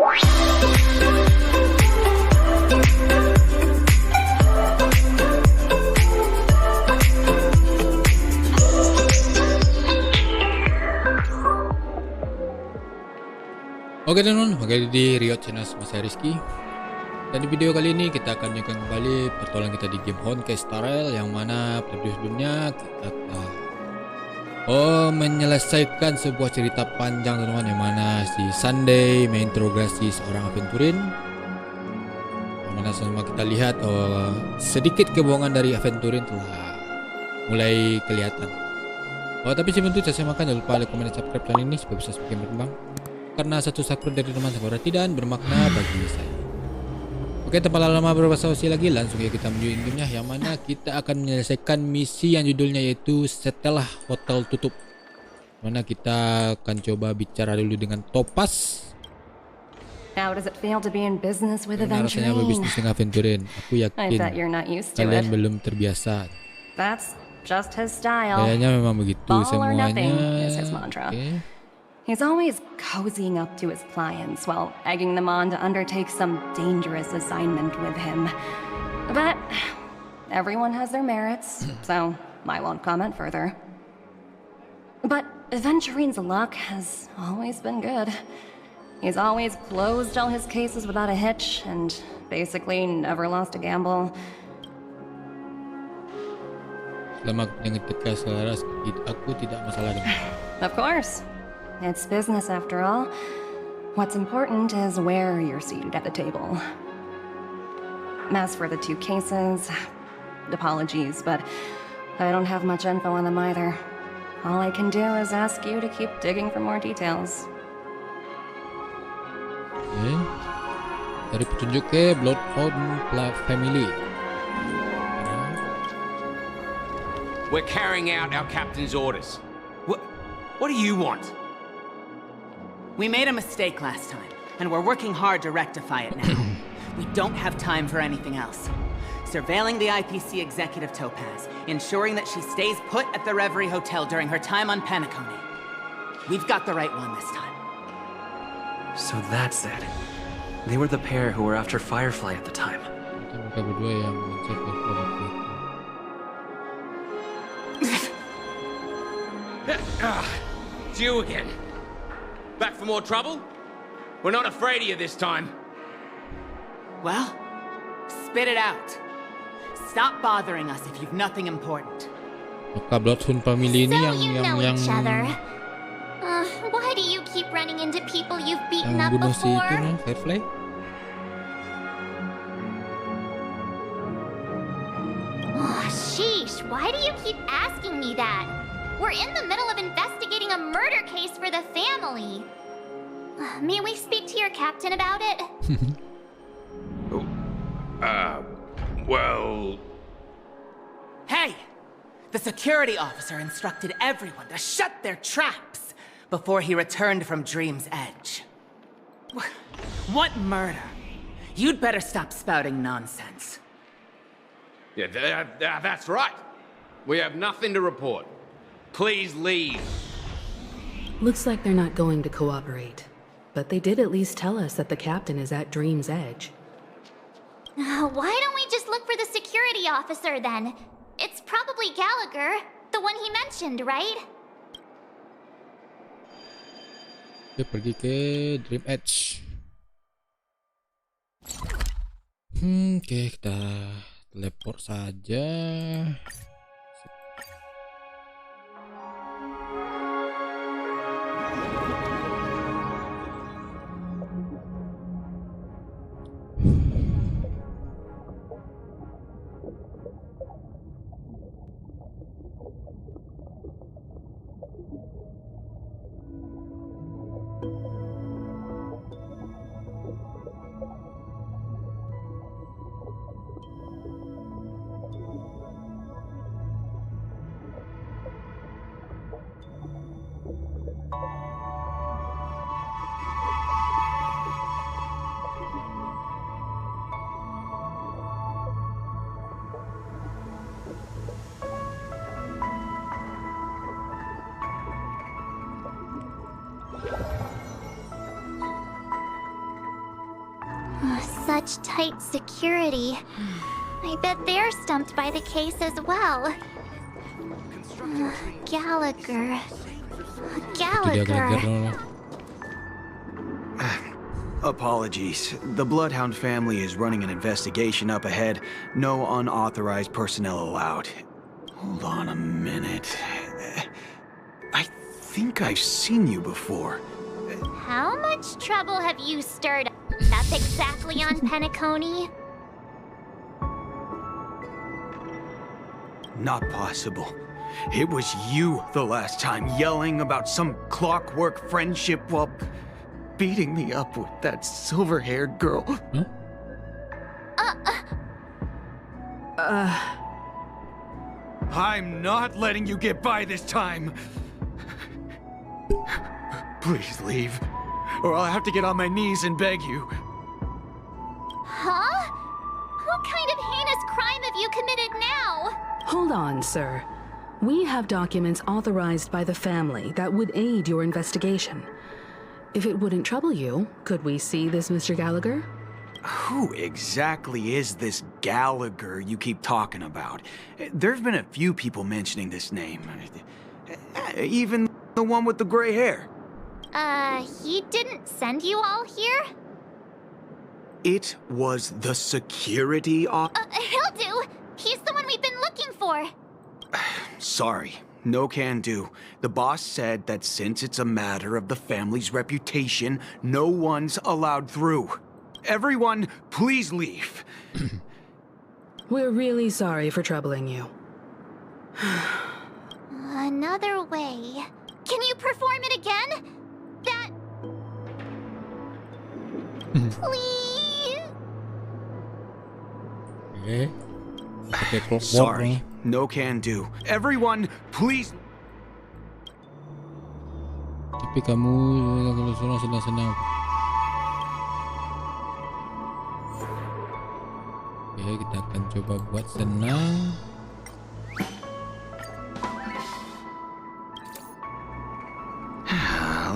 Oke teman-teman, kembali di Riot Channel saya Rizky. Dan di video kali ini kita akan melanjutkan kembali pertolongan kita di game Honkai yang mana pada video sebelumnya kita menyelesaikan sebuah cerita panjang teman-teman, yang mana si Sunday menginterogasi seorang aventurin, yang mana semua kita lihat sedikit kebohongan dari aventurin telah mulai kelihatan. Tapi sebelum itu saya makan, jangan lupa like, komen, dan subscribe channel ini supaya bisa semakin berkembang, karena satu subscribe dari teman sangat berarti dan bermakna bagi saya. Oke, tanpa lama berbahasa-basi lagi, langsung ya kita menuju intinya, yang mana kita akan menyelesaikan misi yang judulnya yaitu Setelah Hotel Tutup. Mana kita akan coba bicara dulu dengan Topaz. How does it feel to be in business with Rasanya berbisnis dengan aventurin. Aku yakin kalian belum terbiasa. That's just his style. Kayaknya memang begitu semuanya. Okay. He's always cozying up to his clients while egging them on to undertake some dangerous assignment with him. But everyone has their merits, so I won't comment further. But Aventurine's luck has always been good. He's always closed all his cases without a hitch and basically never lost a gamble. Selama dengan Ketika selaras, aku tidak masalah dengan. Of course. It's business after all. What's important is where you're seated at the table. As for the two cases, apologies, but I don't have much info on them either. All I can do is ask you to keep digging for more details. Okay. Dari petunjuk ke Bloodhound Family. We're carrying out our captain's orders. What do you want? We made a mistake last time, and we're working hard to rectify it now. We don't have time for anything else. Surveilling the IPC executive Topaz, ensuring that she stays put at the Reverie Hotel during her time on Penacony. We've got the right one this time. So that's it. They were the pair who were after Firefly at the time. It's you again. Back for more trouble? We're not afraid of you this time. Well, spit it out. Stop bothering us if you've nothing important. Maka Bloodhound Family ini yang each other. Why do you keep running into people you've beaten up bunuh si before? itu, Firefly. Oh, sheesh, why do you keep asking me that? We're in the middle of investigating a murder case for the family. May we speak to your captain about it? Well... Hey! The security officer instructed everyone to shut their traps before he returned from Dream's Edge. What murder? You'd better stop spouting nonsense. Yeah, that's right. We have nothing to report. Please leave. Looks like they're not going to cooperate. But they did at least tell us that the captain is at Dream's Edge. Why don't we just look for the security officer then? It's probably Gallagher, the one he mentioned, right? Oke, pergi ke Dream Edge. Oke, kita teleport saja. Such tight security. I bet they're stumped by the case as well. Gallagher. Jadi agar-agar Gallagher. dulu. Apologies. The Bloodhound family is running an investigation up ahead. No unauthorized personnel allowed. Hold on a minute. I think I've seen you before. How much trouble have you stirred up exactly on Penacony? Not possible. It was you the last time, yelling about some clockwork friendship while beating me up with that silver-haired girl. I'm not letting you get by this time. Please leave, or I'll have to get on my knees and beg you. Huh? What kind of heinous crime have you committed now? Hold on, sir. We have documents authorized by the family that would aid your investigation. If it wouldn't trouble you, could we see this Mr. Gallagher? Who exactly is this Gallagher you keep talking about? There've been a few people mentioning this name. Even the one with the gray hair. He didn't send you all here? It was the security He'll do! He's the one we've been looking for! Sorry, no can do. The boss said that since it's a matter of the family's reputation, no one's allowed through. Everyone, please leave. We're really sorry for troubling you. Another way. Can you perform it again? That... Please? Oke. Pakai clockwork. Sorry, no can do. Everyone, please. Tapi kamu kalau suruh senang-senang. Oke, kita akan coba buat senang.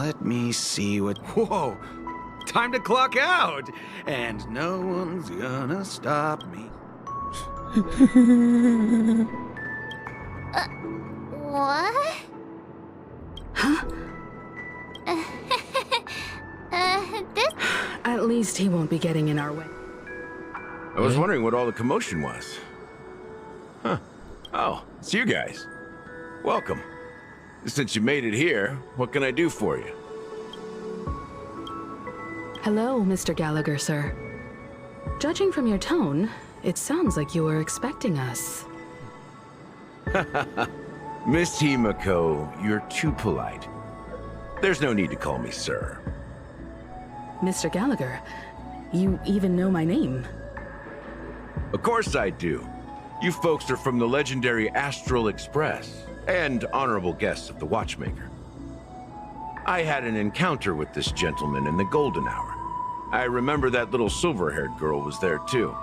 Let me see what. Whoa! Time to clock out! And no one's gonna stop me. What? This... At least he won't be getting in our way. I was wondering what all the commotion was. Huh. Oh, it's you guys. Welcome. Since you made it here, what can I do for you? Hello, Mr. Gallagher, sir. Judging from your tone, it sounds like you were expecting us. Miss Himiko, you're too polite. There's no need to call me sir. Mr. Gallagher, you even know my name. Of course I do. You folks are from the legendary Astral Express and honorable guests of the Watchmaker. I had an encounter with this gentleman in the golden hour. I remember that little silver-haired girl was there too.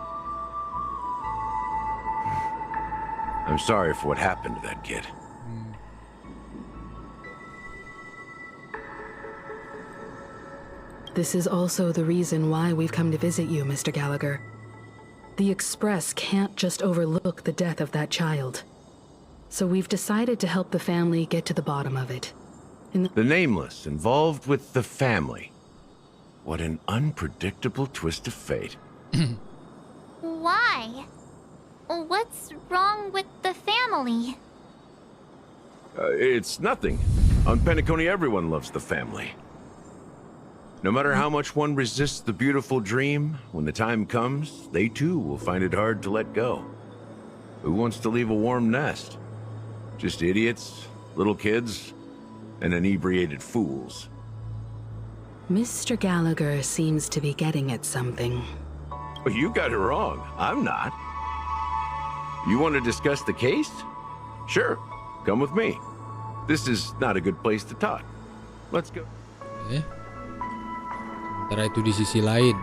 I'm sorry for what happened to that kid. This is also the reason why we've come to visit you, Mr. Gallagher. The Express can't just overlook the death of that child. So we've decided to help the family get to the bottom of it. The Nameless involved with the family. What an unpredictable twist of fate. Why? What's wrong with the family? It's nothing. On Penacony, everyone loves the family. No matter how much one resists the beautiful dream, when the time comes, they too will find it hard to let go. Who wants to leave a warm nest? Just idiots, little kids, and inebriated fools. Mr. Gallagher seems to be getting at something. Well, you got it wrong. I'm not. You want to discuss the case? Sure, come with me. This is not a good place to talk. Let's go. Oke. Sementara itu di sisi lain,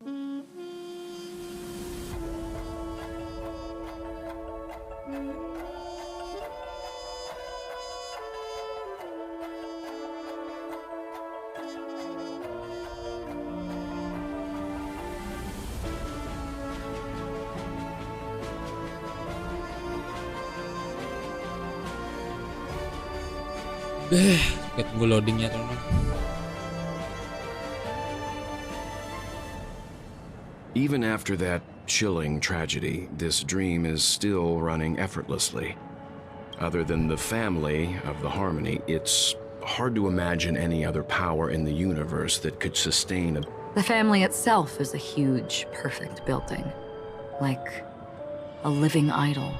Kita tunggu loadingnya teman-teman. Even after that chilling tragedy, this dream is still running effortlessly. Other than the family of the Harmony, it's hard to imagine any other power in the universe that could sustain a... The family itself is a huge, perfect building. Like a living idol.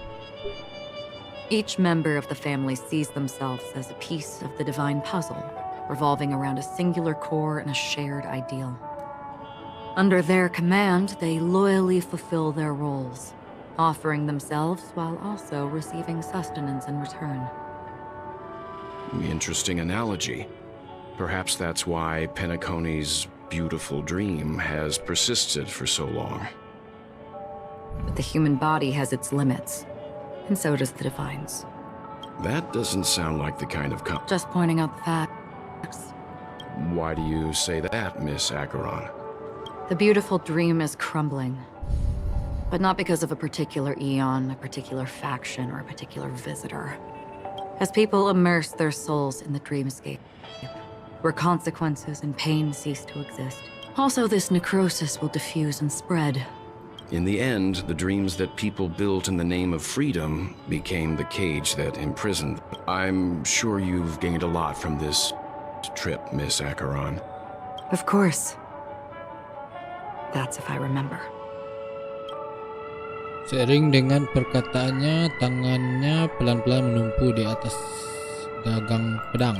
Each member of the family sees themselves as a piece of the divine puzzle, revolving around a singular core and a shared ideal. Under their command, they loyally fulfill their roles, offering themselves while also receiving sustenance in return. Interesting analogy. Perhaps that's why Penacony's beautiful dream has persisted for so long. But the human body has its limits. And so does the Divine's. That doesn't sound like the kind of Just pointing out the facts. Why do you say that, Miss Acheron? The beautiful dream is crumbling. But not because of a particular eon, a particular faction, or a particular visitor. As people immerse their souls in the dreamscape, where consequences and pain cease to exist. Also, this necrosis will diffuse and spread. In the end, the dreams that people built in the name of freedom became the cage that imprisoned. I'm sure you've gained a lot from this trip, Miss Acheron. Of course. That's if I remember. Seiring dengan perkataannya, tangannya pelan-pelan menumpu di atas gagang pedang.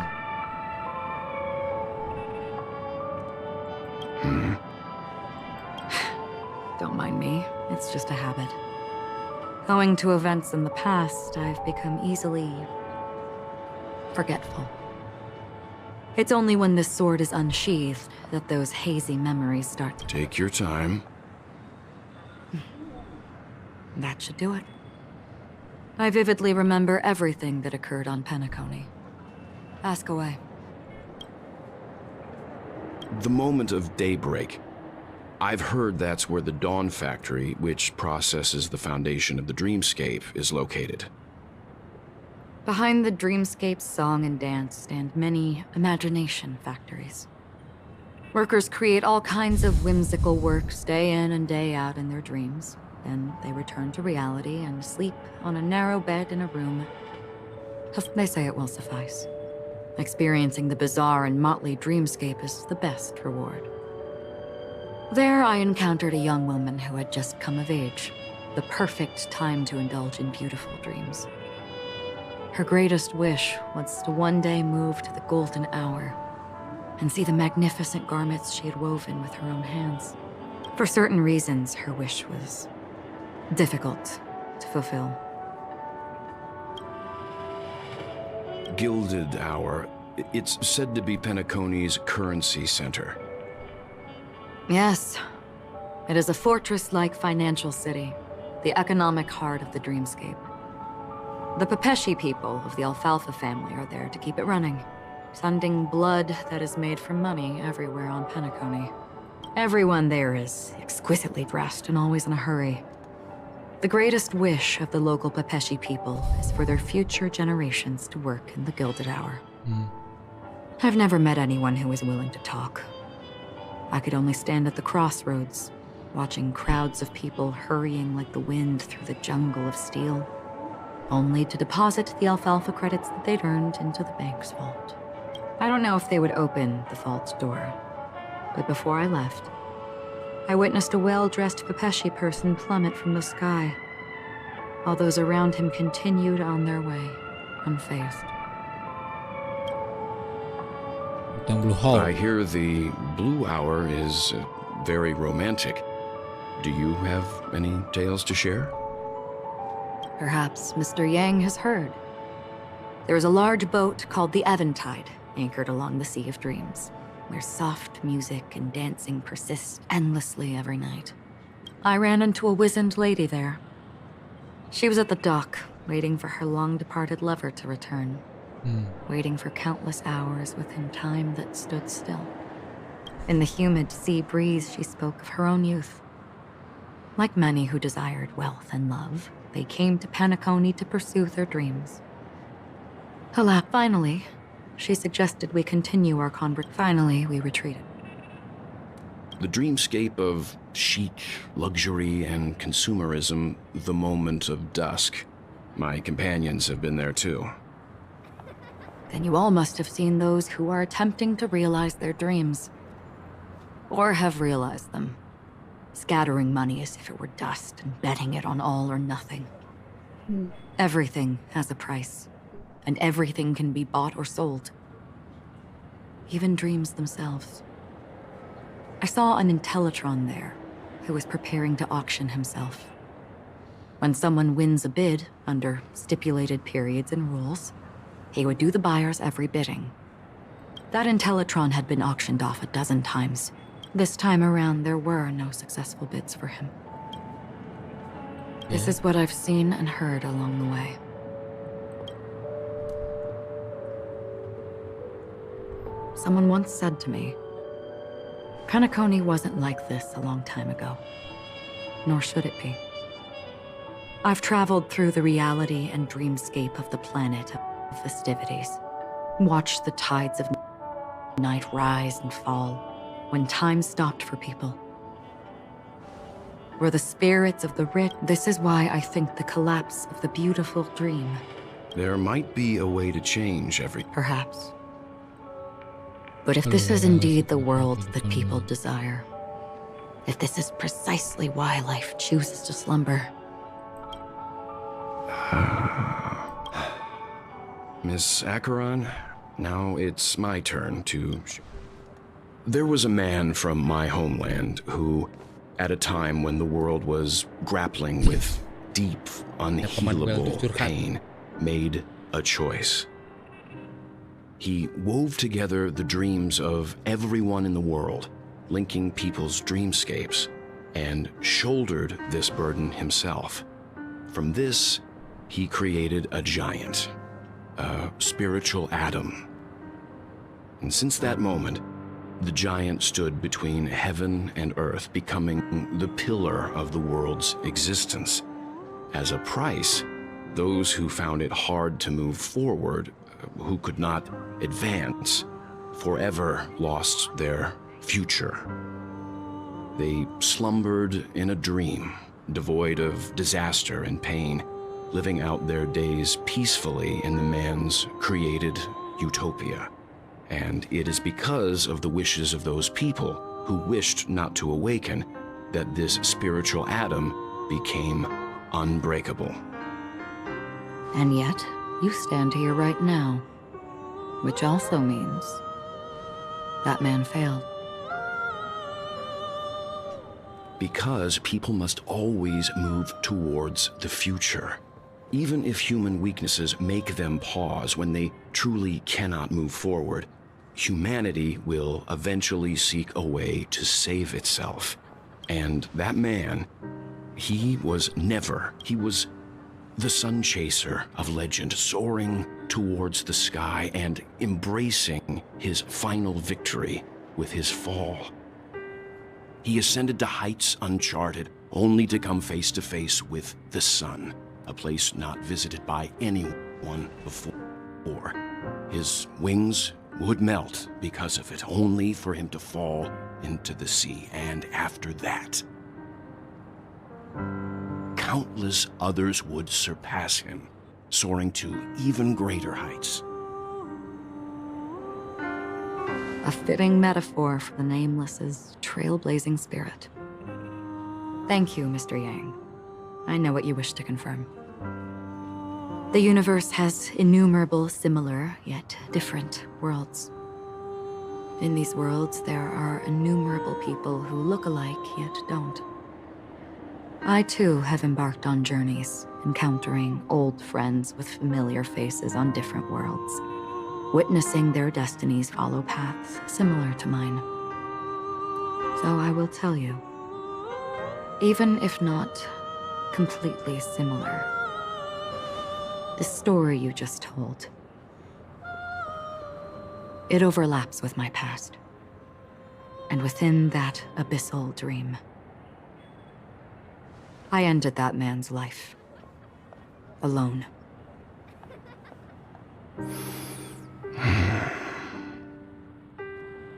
Don't mind me, it's just a habit. Owing to events in the past, I've become easily forgetful. It's only when this sword is unsheathed that those hazy memories start to... Take your time. That should do it. I vividly remember everything that occurred on Penacony. Ask away. The moment of daybreak. I've heard that's where the Dawn Factory, which processes the foundation of the dreamscape, is located. Behind the dreamscape's song and dance stand many imagination factories. Workers create all kinds of whimsical works day in and day out in their dreams. Then they return to reality and sleep on a narrow bed in a room. They say it will suffice. Experiencing the bizarre and motley dreamscape is the best reward. There I encountered a young woman who had just come of age, the perfect time to indulge in beautiful dreams. Her greatest wish was to one day move to the golden hour and see the magnificent garments she had woven with her own hands. For certain reasons, her wish was difficult to fulfill. Gilded Hour. It's said to be Penacony's currency center. Yes. It is a fortress-like financial city, the economic heart of the dreamscape. The Pepeshi people of the Alfalfa family are there to keep it running, sending blood that is made from money everywhere on Penacony. Everyone there is exquisitely dressed and always in a hurry. The greatest wish of the local Pepeshi people is for their future generations to work in the Gilded Hour. I've never met anyone who is willing to talk. I could only stand at the crossroads, watching crowds of people hurrying like the wind through the jungle of steel, only to deposit the alfalfa credits that they'd earned into the bank's vault. I don't know if they would open the vault door, but before I left, I witnessed a well-dressed Pepeshi person plummet from the sky, while those around him continued on their way, unfazed. I hear the Blue Hour is very romantic. Do you have any tales to share? Perhaps Mr. Yang has heard. There is a large boat called the Eventide anchored along the Sea of Dreams, where soft music and dancing persist endlessly every night. I ran into a wizened lady there. She was at the dock, waiting for her long-departed lover to return. Waiting for countless hours within time that stood still. In the humid sea breeze, she spoke of her own youth. Like many who desired wealth and love, they came to Penacony to pursue their dreams. Alas, finally, she suggested we continue our conversation. Finally, we retreated. The dreamscape of chic, luxury, and consumerism, the moment of dusk. My companions have been there too. Then you all must have seen those who are attempting to realize their dreams. Or have realized them. Scattering money as if it were dust and betting it on all or nothing. Everything has a price. And everything can be bought or sold. Even dreams themselves. I saw an Intellitron there, who was preparing to auction himself. When someone wins a bid, under stipulated periods and rules, he would do the buyer's every bidding. That Intellitron had been auctioned off a dozen times. This time around, there were no successful bids for him. This is what I've seen and heard along the way. Someone once said to me, Penacony wasn't like this a long time ago, nor should it be. I've traveled through the reality and dreamscape of the planet of festivities, watched the tides of night rise and fall when time stopped for people. Where the spirits of the rich, this is why I think the collapse of the beautiful dream. There might be a way to change Perhaps. But if this is indeed the world that people desire, if this is precisely why life chooses to slumber. Miss Acheron, now it's my turn to... There was a man from my homeland who, at a time when the world was grappling with deep, unhealable pain, made a choice. He wove together the dreams of everyone in the world, linking people's dreamscapes, and shouldered this burden himself. From this, he created a giant, a spiritual atom. And since that moment, the giant stood between heaven and earth, becoming the pillar of the world's existence. As a price, those who found it hard to move forward, who could not advance, forever lost their future. They slumbered in a dream, devoid of disaster and pain, living out their days peacefully in the man's created utopia. And it is because of the wishes of those people who wished not to awaken that this spiritual atom became unbreakable. And yet, you stand here right now, which also means that man failed. Because people must always move towards the future. Even if human weaknesses make them pause when they truly cannot move forward, humanity will eventually seek a way to save itself. And that man, he was the sun chaser of legend, soaring towards the sky and embracing his final victory with his fall. He ascended to heights uncharted, only to come face to face with the sun, a place not visited by anyone before. His wings would melt because of it, only for him to fall into the sea. And after that, countless others would surpass him, soaring to even greater heights. A fitting metaphor for the Nameless's trailblazing spirit. Thank you, Mr. Yang. I know what you wish to confirm. The universe has innumerable similar, yet different worlds. In these worlds, there are innumerable people who look alike, yet don't. I, too, have embarked on journeys, encountering old friends with familiar faces on different worlds. witnessing their destinies follow paths similar to mine. So I will tell you, even if not completely similar, the story you just told, it overlaps with my past. And within that abyssal dream, I ended that man's life. Alone.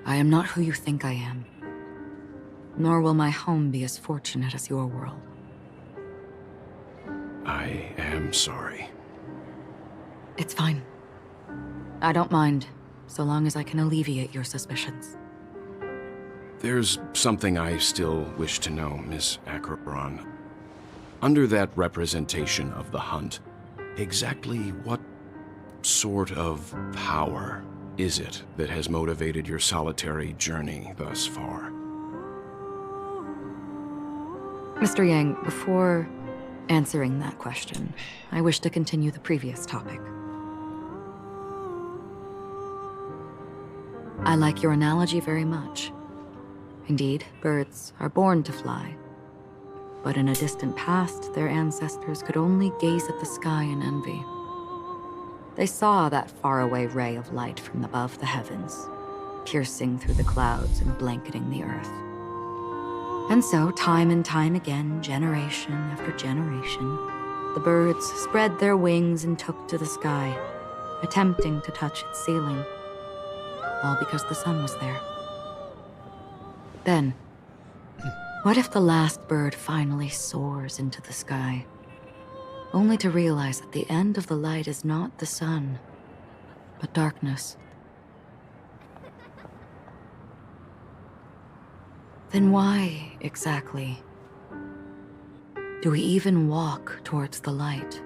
I am not who you think I am. Nor will my home be as fortunate as your world. I am sorry. It's fine. I don't mind, so long as I can alleviate your suspicions. There's something I still wish to know, Miss Acheron. Under that representation of the hunt, exactly what sort of power is it that has motivated your solitary journey thus far? Mr. Yang, before answering that question, I wish to continue the previous topic. I like your analogy very much. Indeed, birds are born to fly. But in a distant past, their ancestors could only gaze at the sky in envy. They saw that faraway ray of light from above the heavens, piercing through the clouds and blanketing the earth. And so, time and time again, generation after generation, the birds spread their wings and took to the sky, attempting to touch its ceiling, all because the sun was there. Then, what if the last bird finally soars into the sky, only to realize that the end of the light is not the sun, but darkness? Then why, exactly, do we even walk towards the light?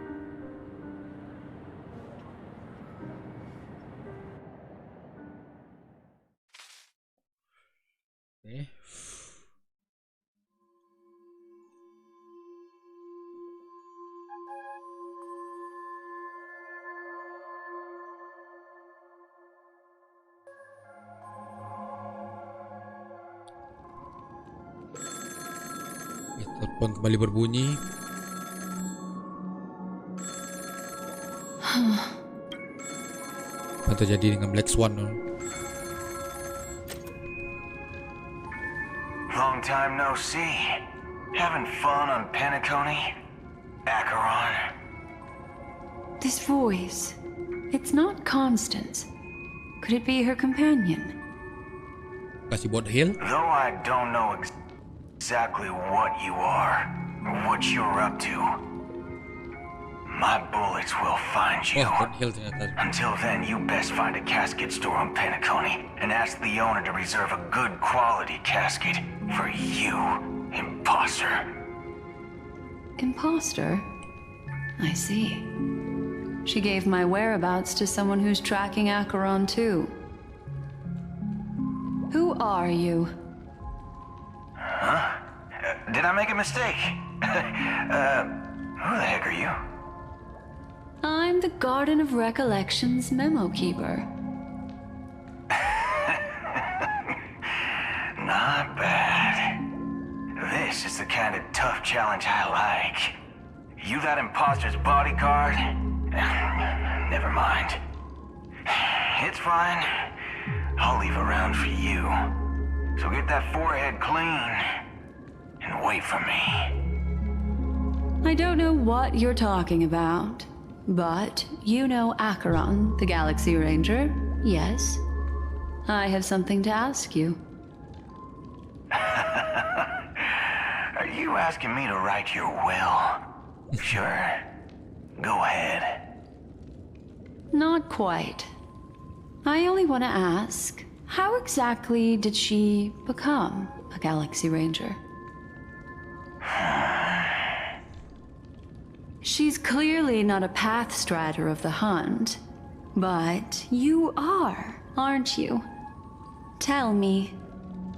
Telepon kembali berbunyi. Apa terjadi dengan Black Swan? Long time no see. Having fun on Penacony? Acheron? This voice, it's not Constance. Could it be her companion? Kasih buat heal. Though I don't know exactly what you are, or what you're up to, my bullets will find you. Buat heal ternyata. Until then, you best find a casket store on Penacony and ask the owner to reserve a good quality casket for you, imposter. Imposter? I see. She gave my whereabouts to someone who's tracking Acheron too. Who are you? Huh? Did I make a mistake? Who the heck are you? I'm the Garden of Recollection's memo keeper. Not bad. This is the kind of tough challenge I like. You that imposter's bodyguard? Never mind. It's fine. I'll leave a round for you. So get that forehead clean and wait for me. I don't know what you're talking about, but you know Acheron, the Galaxy Ranger, yes? I have something to ask you. Are you asking me to write your will? Sure. Go ahead. Not quite. I only want to ask, how exactly did she become a Galaxy Ranger? She's clearly not a path strider of the hunt, but you are, aren't you? Tell me,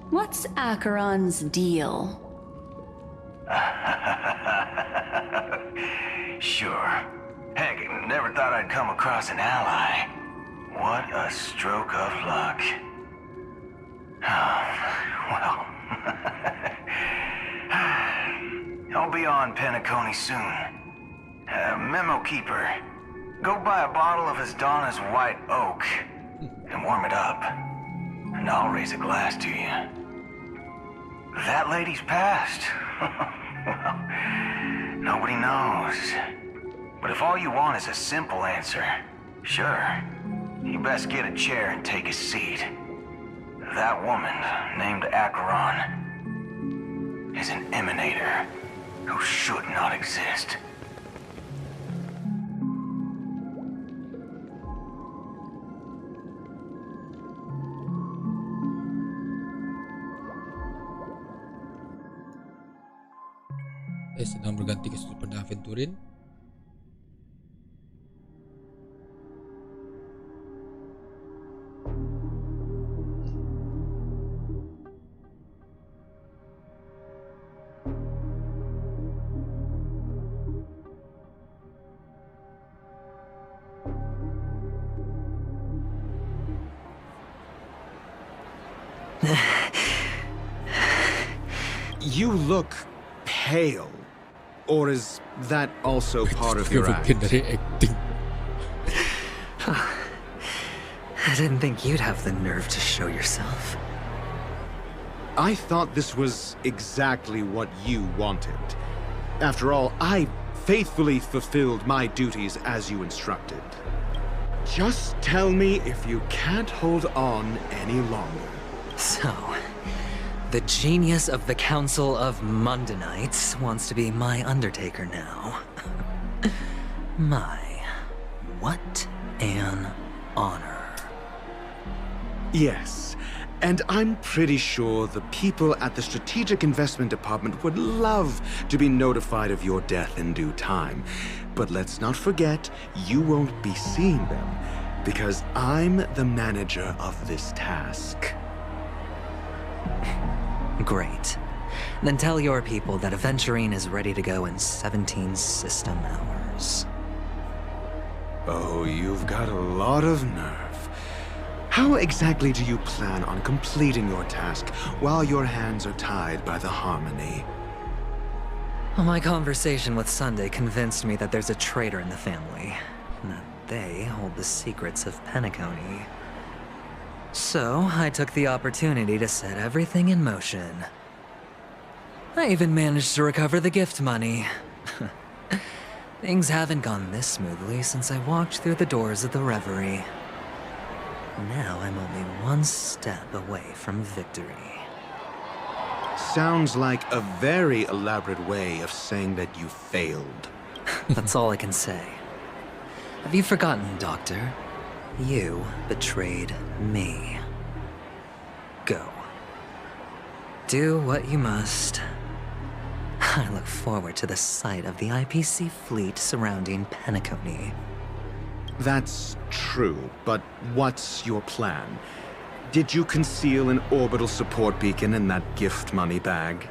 what's Acheron's deal? Sure. Heck, never thought I'd come across an ally. What a stroke of luck. Well, I'll be on Penacony soon. Memo keeper, go buy a bottle of Donna's white oak and warm it up, and I'll raise a glass to you. That lady's passed. Well, nobody knows. But if all you want is a simple answer, sure, you best get a chair and take a seat. That woman, named Acheron, is an emanator who should not exist. Sedang berganti ke sudut pandang Aventurin. You look pale. Or is that also part of your act? Acting. I didn't think you'd have the nerve to show yourself. I thought this was exactly what you wanted. After all, I faithfully fulfilled my duties as you instructed. Just tell me if you can't hold on any longer. So, the genius of the Council of Mundanites wants to be my Undertaker now. What an honor. Yes, and I'm pretty sure the people at the Strategic Investment Department would love to be notified of your death in due time. But let's not forget, you won't be seeing them, because I'm the manager of this task. Great. Then tell your people that Aventurine is ready to go in 17 system hours. Oh, you've got a lot of nerve. How exactly do you plan on completing your task while your hands are tied by the harmony? Well, my conversation with Sunday convinced me that there's a traitor in the family, and that they hold the secrets of Penacony. So, I took the opportunity to set everything in motion. I even managed to recover the gift money. Things haven't gone this smoothly since I walked through the doors of the Reverie. Now I'm only one step away from victory. Sounds like a very elaborate way of saying that you failed. That's all I can say. Have you forgotten, Doctor? You betrayed me. Go. Do what you must. I look forward to the sight of the IPC fleet surrounding Penacony. That's true, but what's your plan? Did you conceal an orbital support beacon in that gift money bag?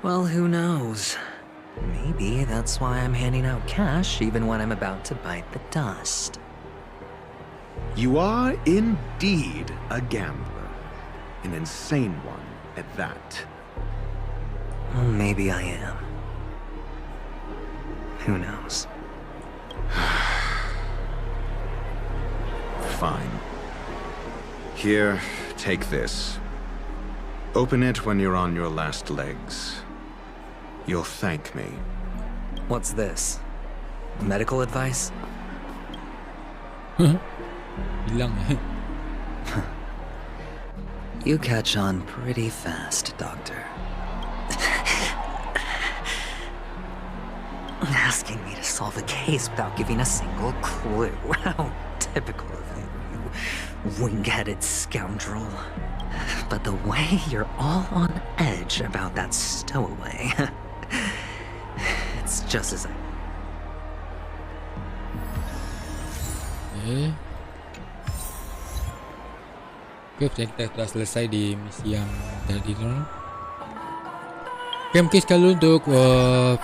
Well, who knows? Maybe that's why I'm handing out cash even when I'm about to bite the dust. You are indeed a gambler. An insane one at that. Well, maybe I am. Who knows? Fine. Here, take this. Open it when you're on your last legs. You'll thank me. What's this? Medical advice? Hilang. You catch on pretty fast, Doctor. Asking me to solve a case without giving a single clue. How typical of you, you wing-headed scoundrel. But the way you're all on edge about that stowaway, it's just as I... Oke, kita telah selesai di misi yang tadi tu. Oke, mungkin sekali untuk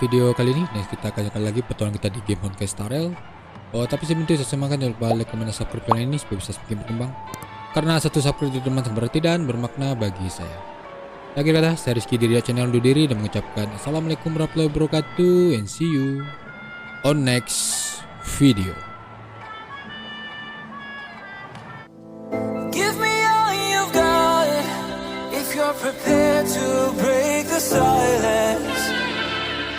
video kali ini. Next kita akan lagi petualangan kita di game Honkai Star Rail. Oh, tapi sebelum itu saya semangat jangan lupa like, komen, dan subscribe channel ini supaya bisa semakin berkembang. Karena satu subscribe itu teman berarti dan bermakna bagi saya. Akhir kata, saya Rizky dari channel Undur Diri dan mengucapkan Assalamualaikum warahmatullahi wabarakatuh and see you on next video. Give me all you've got if you're prepared to break the silence.